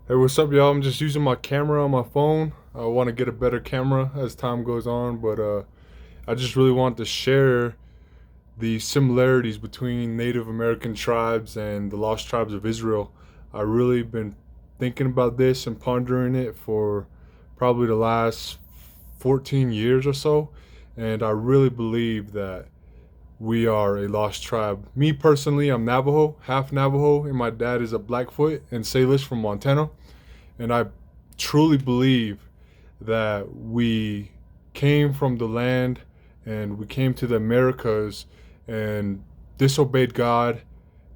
Hey, what's up, y'all? I'm just using my camera on my phone. I want to get a better camera as time goes on, but I just really want to share the similarities between Native American tribes and the lost tribes of Israel. I really been thinking about this and pondering it for probably the last 14 years or so, and I really believe that we are a lost tribe. Me personally, I'm Navajo, half Navajo, and my dad is a Blackfoot and Salish from Montana. And I truly believe that we came from the land and we came to the Americas and disobeyed God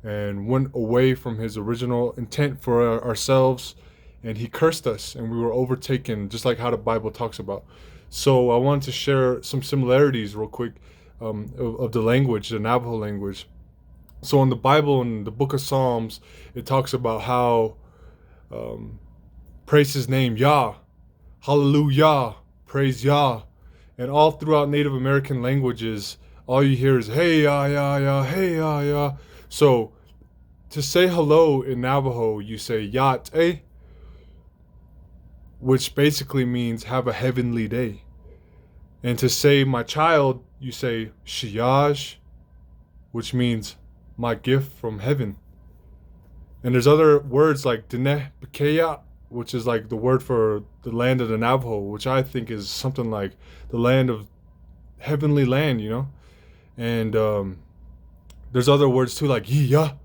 and went away from his original intent for ourselves, and he cursed us and we were overtaken, just like how the Bible talks about. So I wanted to share some similarities real quick, of the language, the Navajo language. So in the Bible, in the book of Psalms, it talks about how um, praise his name, Yah, hallelujah, praise Yah. And all throughout Native American languages, all you hear is hey, ya, ya, ya, hey, ya, ya. So to say hello in Navajo, you say Yat, eh, which basically means have a heavenly day. And to say my child, you say Shiyaj, which means my gift from heaven. And there's other words like Dineh Bekeya, which is like the word for the land of the Navajo, which I think is something like the land of heavenly land, you know? And there's other words too, like Yiya,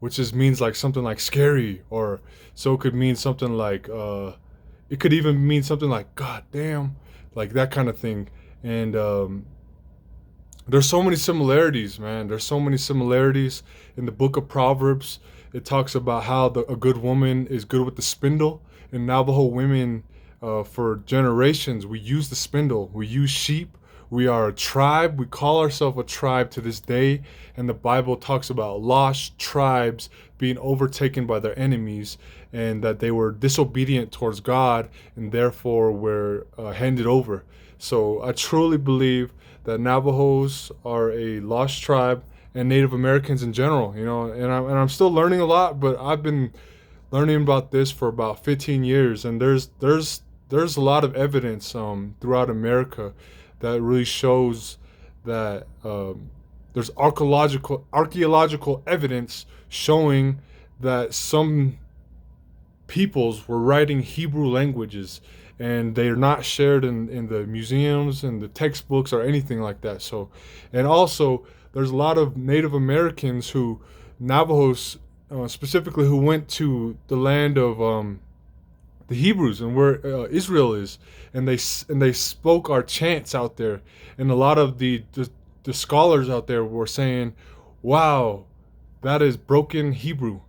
which is means like something like scary, or so it could mean something like, it could even mean something like God damn, like that kind of thing. And there's so many similarities, man. There's so many similarities in the book of Proverbs. It talks about how a good woman is good with the spindle. And Navajo women, for generations, we use the spindle. We use sheep. We are a tribe. We call ourselves a tribe to this day. And the Bible talks about lost tribes being overtaken by their enemies, and that they were disobedient towards God and therefore were handed over. So I truly believe that Navajos are a lost tribe, and Native Americans in general, you know, and I'm still learning a lot, but I've been learning about this for about 15 years, and there's a lot of evidence throughout America that really shows that there's archaeological evidence showing that some peoples were writing Hebrew languages, and they're not shared in the museums and the textbooks or anything like that. So, and also there's a lot of Native Americans who, Navajos specifically, who went to the land of the Hebrews and where Israel is, and they spoke our chants out there, and a lot of the scholars out there were saying, "Wow, that is broken Hebrew."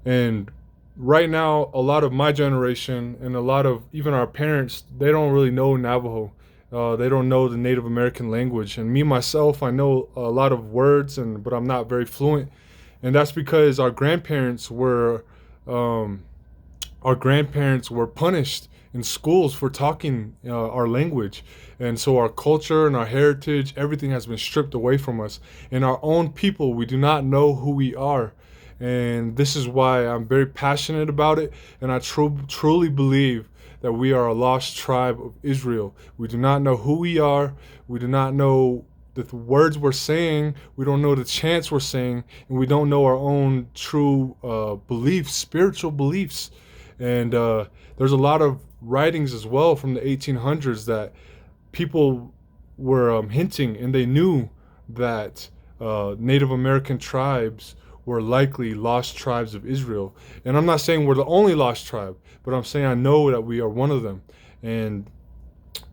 And right now, a lot of my generation and a lot of even our parents, they don't really know Navajo. They don't know the Native American language. And me myself, I know a lot of words, but I'm not very fluent. And that's because um, our grandparents were punished in schools for talking our language. And so our culture and our heritage, everything has been stripped away from us. And our own people, we do not know who we are. And this is why I'm very passionate about it. And I truly believe that we are a lost tribe of Israel. We do not know who we are. We do not know the words we're saying. We don't know the chants we're saying. And we don't know our own true beliefs, spiritual beliefs. And there's a lot of writings as well from the 1800s that people were hinting, and they knew that Native American tribes were likely lost tribes of Israel. And I'm not saying we're the only lost tribe, but I'm saying I know that we are one of them. And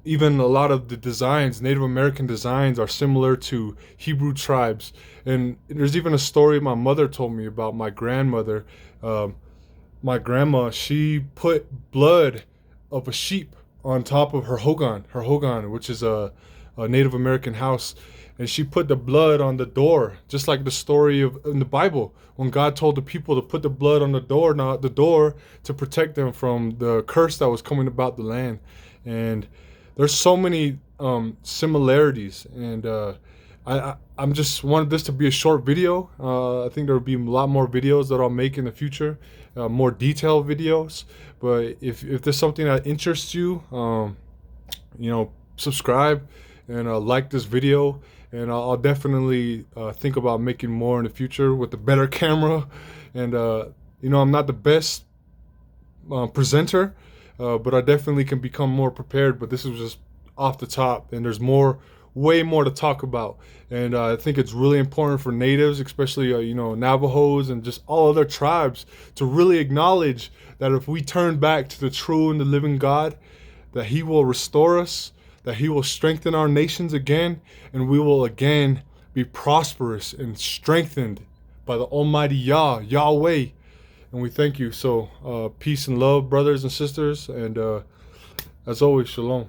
even a lot of the designs, Native American designs, are similar to Hebrew tribes. And there's even a story my mother told me about my grandmother. Um, my grandma, she put blood of a sheep on top of her hogan, which is a Native American house, and she put the blood on the door, just like the story of in the Bible when God told the people to put the blood on the door, not the door, to protect them from the curse that was coming about the land. And there's so many similarities, and I'm just wanted this to be a short video. I think there will be a lot more videos that I'll make in the future, more detailed videos. But if there's something that interests you, subscribe and like this video. And I'll definitely think about making more in the future with a better camera. And I'm not the best presenter, but I definitely can become more prepared. But this was just off the top, and there's way more to talk about. And I think it's really important for natives, especially Navajos and just all other tribes, to really acknowledge that if we turn back to the true and the living God, that He will restore us, that He will strengthen our nations again, and we will again be prosperous and strengthened by the Almighty Yahweh. And we thank you. So peace and love, brothers and sisters, and as always, shalom.